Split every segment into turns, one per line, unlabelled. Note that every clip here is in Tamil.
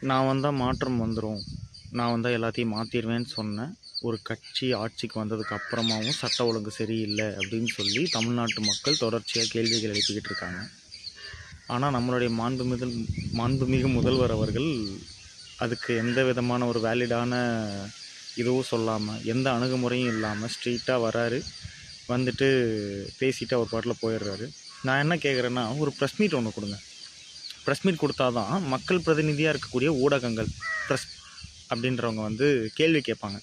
நான் வந்தால் மாற்றம் வந்துடும், நான் வந்தால் எல்லாத்தையும் மாற்றிடுவேன்னு சொன்னேன். ஒரு கட்சி ஆட்சிக்கு வந்ததுக்கு அப்புறமாவும் சட்ட ஒழுங்கு சரியில்லை அப்படின்னு சொல்லி தமிழ்நாட்டு மக்கள் தொடர்ச்சியாக கேள்விகள் எழுப்பிக்கிட்டு இருக்காங்க. ஆனால் நம்மளுடைய மாண்புமிகு முதல்வர் அவர்கள் அதுக்கு எந்த விதமான ஒரு வேலிடான இதுவும் சொல்லாமல், எந்த அணுகுமுறையும் இல்லாமல் ஸ்ட்ரெயிட்டாக வராரு. வந்துட்டு பேசிவிட்டு அவர் பாட்டில் போயிடுறாரு. நான் என்ன கேட்குறேன்னா, ஒரு ப்ரெஸ் மீட் ஒன்று கொடுங்க. ப்ரெஸ் மீட் கொடுத்தா தான் மக்கள் பிரதிநிதியாக இருக்கக்கூடிய ஊடகங்கள், ப்ரெஸ் அப்படின்றவங்க வந்து கேள்வி கேட்பாங்க.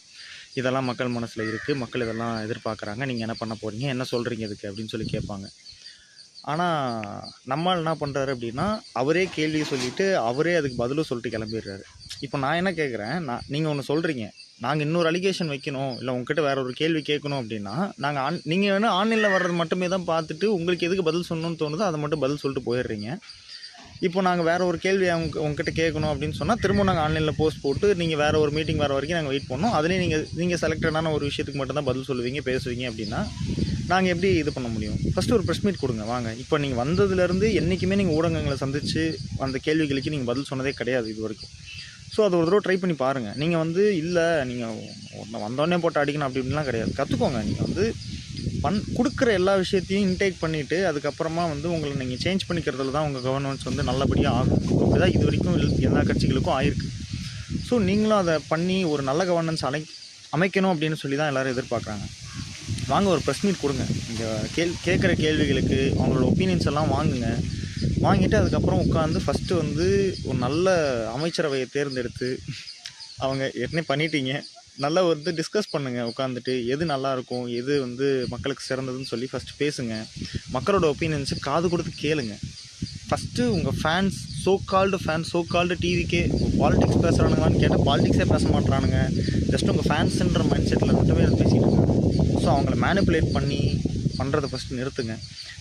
இதெல்லாம் மக்கள் மனசில் இருக்குது, மக்கள் இதெல்லாம் எதிர்பார்க்குறாங்க, நீங்கள் என்ன பண்ண போகிறீங்க, என்ன சொல்கிறீங்க இதுக்கு அப்படின்னு சொல்லி கேட்பாங்க. ஆனால் நம்மால் என்ன பண்ணுறாரு அப்படின்னா, அவரே கேள்வி சொல்லிவிட்டு அவரே அதுக்கு பதிலும் சொல்லிட்டு கிளம்பிடுறாரு. இப்போ நான் என்ன கேட்குறேன், நீங்கள் ஒன்று சொல்கிறீங்க, நாங்கள் இன்னொரு அலிகேஷன் வைக்கணும், இல்லை உங்ககிட்ட வேறு ஒரு கேள்வி கேட்கணும் அப்படின்னா, நீங்கள் வேணால் ஆன்லைனில் வர்றது மட்டுமே தான் பார்த்துட்டு உங்களுக்கு எதுக்கு பதில் சொல்லணும்னு தோணுதோ அதை மட்டும் பதில் சொல்லிட்டு போயிடுறீங்க. இப்போ நாங்கள் வேறு ஒரு கேள்வி உங்ககிட்ட கேட்கணும் அப்படின்னு சொன்னால் திரும்ப நாங்கள் ஆன்லைனில் போஸ்ட் போட்டு நீங்கள் வேறு ஒரு மீட்டிங் வர வரைக்கும் நாங்கள் வெயிட் பண்ணோம். அதுலேயும் நீங்கள் செலக்டடான ஒரு விஷயத்துக்கு மட்டும்தான் பதில் சொல்லுவீங்க, பேசுவீங்க அப்படின்னா நாங்கள் எப்படி இது பண்ண முடியும்? ஃபஸ்ட்டு ஒரு ப்ரெஸ் மீட் கொடுங்க வாங்க. இப்போ நீங்கள் வந்ததுலேருந்து என்றைக்குமே நீங்கள் ஊடகங்களை சந்தித்து அந்த கேள்விகளுக்கு நீங்கள் பதில் சொன்னதே கிடையாது இது வரைக்கும். ஸோ அது ஒரு தடவை ட்ரை பண்ணி பாருங்கள். நீங்கள் வந்து இல்லை நீங்கள் வந்தோடனே போட்டு அடிக்கணும் அப்படின்லாம் கிடையாது. கற்றுக்கோங்க. நீங்கள் வந்து கொடுக்குற எல்லா விஷயத்தையும் இன்டேக் பண்ணிவிட்டு அதுக்கப்புறமா வந்து உங்களை நீங்கள் சேஞ்ச் பண்ணிக்கிறதுல தான் உங்கள் கவர்னன்ஸ் வந்து நல்லபடியாக ஆகும். அப்படி தான் இது வரைக்கும் எல்லா கட்சிகளுக்கும் ஆயிருக்கு. ஸோ நீங்களும் அதை பண்ணி ஒரு நல்ல கவர்னன்ஸ் அமைக்கணும் அப்படின்னு சொல்லி தான் எல்லோரும் எதிர்பார்க்குறாங்க. வாங்க ஒரு ப்ரெஸ் மீட் கொடுங்க. நீங்கள் கேட்குற கேள்விகளுக்கு அவங்களோட ஒப்பீனியன்ஸ் எல்லாம் வாங்குங்க. வாங்கிட்டு அதுக்கப்புறம் உட்காந்து ஃபஸ்ட்டு வந்து ஒரு நல்ல அமைச்சரவையை தேர்ந்தெடுத்து, அவங்க ஏற்கனவே பண்ணிட்டீங்க, நல்லா வந்து டிஸ்கஸ் பண்ணுங்கள் உட்காந்துட்டு. எது நல்லாயிருக்கும், எது வந்து மக்களுக்கு சிறந்ததுன்னு சொல்லி ஃபஸ்ட்டு பேசுங்க. மக்களோட ஒப்பீனியன்ஸு காது கொடுத்து கேளுங்க. ஃபஸ்ட்டு உங்கள் ஃபேன்ஸ், சோ கால்டு டிவிக்கே பாலிடிக்ஸ் பேசுகிறானுங்களான்னு கேட்டால் பாலிடிக்ஸே பேச மாட்றானுங்க. ஜஸ்ட் உங்கள் ஃபேன்ஸுன்ற மைண்ட் செட்டில் மட்டுமே பேசிகிட்டு இருக்காங்க. ஸோ அவங்கள மேனிப்புலேட் பண்ணி பண்ணுறதை ஃபஸ்ட்டு நிறுத்துங்க.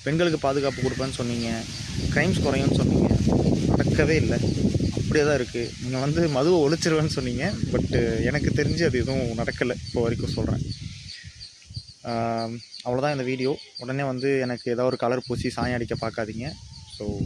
பெண்களுக்கு பாதுகாப்பு கொடுப்பேன்னு சொன்னீங்க, க்ரைம்ஸ் குறையும்னு சொன்னீங்க, நடக்கவே இல்லை, அப்படியே தான் இருக்குது. நீங்கள் வந்து மதுவை ஒழிச்சிருவேன்னு சொன்னீங்க, பட்டு எனக்கு தெரிஞ்சு அது எதுவும் நடக்கலை இப்போ வரைக்கும் சொல்கிறேன். அவ்வளோதான் இந்த வீடியோ. உடனே வந்து எனக்கு ஏதாவது ஒரு கலர் பூசி சாயம் அடிக்க பார்க்காதீங்க. ஸோ